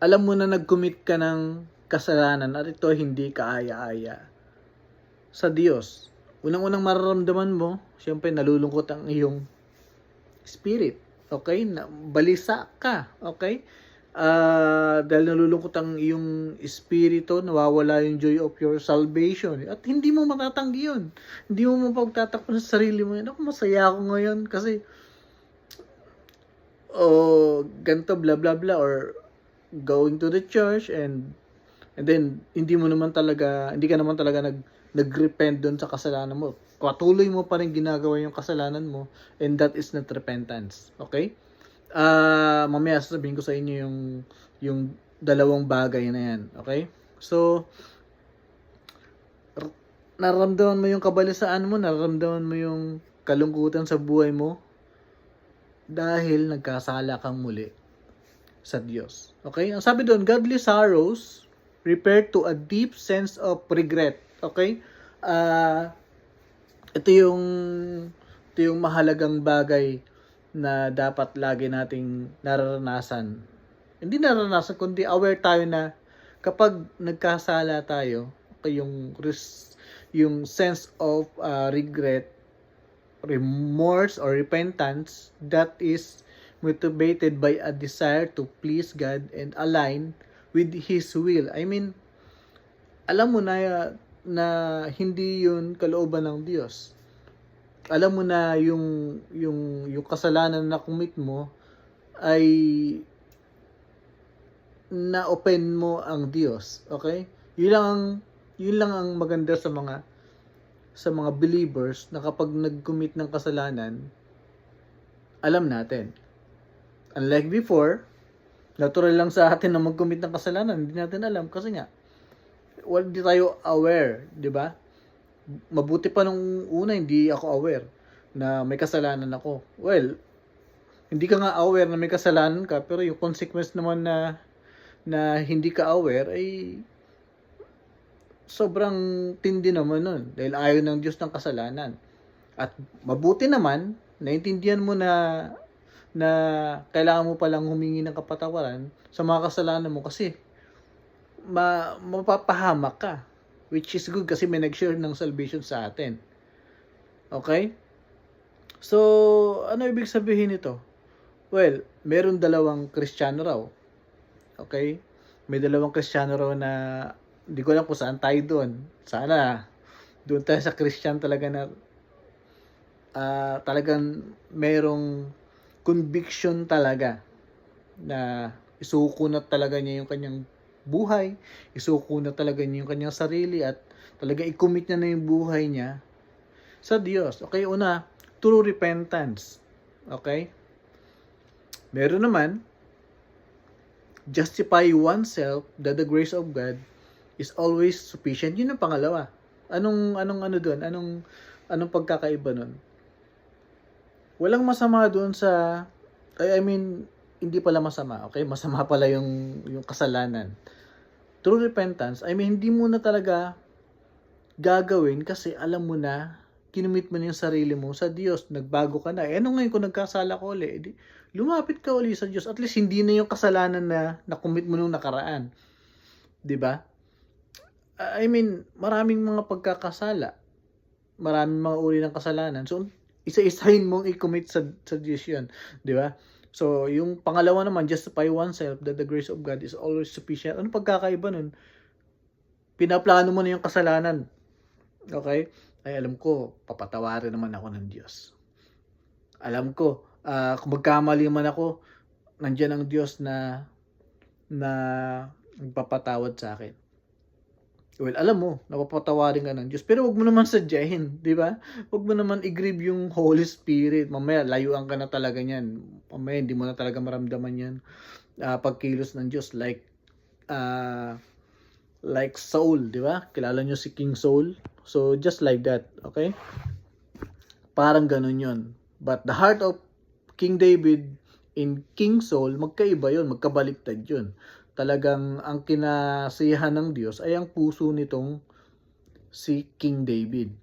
alam mo na nag-commit ka ng kasalanan at ito hindi kaaya-aya sa Diyos. Unang-unang mararamdaman mo, siyempre nalulungkot ang iyong spirit. Okay? Balisa ka. Okay? Dahil nalulungkot ang iyong espiritu, nawawala yung joy of your salvation. At hindi mo matatanggi yun. Hindi mo mapagtatakpan sa sarili mo yun. Ako, masaya ako ngayon kasi ganito blah blah blah, or going to the church and then hindi ka naman talaga nagrepent doon sa kasalanan mo. Patuloy mo pa rin ginagawa yung kasalanan mo, and that is not repentance. Okay? Mamaya sasabihin ko sa inyo yung dalawang bagay na yan. Okay? So, nararamdaman mo yung kabalisaan mo, nararamdaman mo yung kalungkutan sa buhay mo dahil nagkasala kang muli sa Diyos. Okay? Ang sabi doon, godly sorrows refer to a deep sense of regret. Okay? Ito yung mahalagang bagay na dapat lagi nating nararanasan. Hindi nararanasan, kundi aware tayo na kapag nagkasala tayo, okay, yung sense of regret, remorse, or repentance that is motivated by a desire to please God and align with His will. I mean, alam mo na hindi yun kalooban ng Diyos. Alam mo na yung kasalanan na commit mo ay na-open mo ang Diyos. Okay? Yun lang ang maganda sa mga believers, na kapag nag-commit ng kasalanan, alam natin. Unlike before, natural lang sa atin na mag-commit ng kasalanan, hindi natin alam kasi nga hindi tayo aware, di ba? Mabuti pa nung una hindi ako aware na may kasalanan ako. Well, hindi ka nga aware na may kasalanan ka, pero yung consequence naman na hindi ka aware ay sobrang tindi naman nun, dahil ayaw ng Diyos ng kasalanan. At mabuti naman, naintindihan mo na kailangan mo palang humingi ng kapatawaran sa mga kasalanan mo kasi mapapahamak ka. Which is good kasi may nag-share ng salvation sa atin. Okay? So, ano ibig sabihin nito? Well, meron dalawang Kristiyano raw. Okay? May dalawang Kristiyano raw na hindi ko alam kung saan tayo doon. Sana doon tayo sa Christian talaga na talagang merong conviction talaga na isuko na talaga niya yung kanyang buhay, isuko na talaga niya yung kanyang sarili, at talaga i-commit niya na yung buhay niya sa Diyos. Okay, una, true repentance. Okay? Meron naman, justify oneself that the grace of God is always sufficient. Yun ang pangalawa. Anong ano doon? Anong pagkakaiba doon? Walang masama doon sa, I mean, hindi pala masama, okay? Masama pala yung kasalanan. True repentance, I mean, hindi mo na talaga gagawin kasi alam mo na, kinumit mo na yung sarili mo sa Diyos, nagbago ka na. Ano ngayon kung nagkasala ka uli? Lumapit ka uli sa Diyos. At least hindi na yung kasalanan na nakumit mo nung nakaraan. 'Di ba? I mean, maraming mga pagkakasala. Maraming mga uri ng kasalanan. So, isa-isahin mong i-commit sa Diyos yun. 'Di ba? So, yung pangalawa naman, justify oneself that the grace of God is always sufficient. Ano pagkakaiba nun? Pinaplano mo na yung kasalanan. Okay? Ay, alam ko, papatawarin naman ako ng Diyos. Alam ko, kung magkamali man ako, nandiyan ang Diyos na magpapatawad sa akin. Well, alam mo, napapatawarin ka ng Diyos. Pero wag mo naman sadyain, di ba? Wag mo naman i-grieve yung Holy Spirit. Mamaya, layuan ka na talaga niyan. Mamaya, hindi mo na talaga maramdaman yan. Pagkilos ng Diyos, like Saul, di ba? Kilala nyo si King Saul? So, just like that, okay? Parang ganun yun. But the heart of King David in King Saul, magkaiba yun, magkabaliktad yun. Talagang ang kinasiyahan ng Diyos ay ang puso nitong si King David.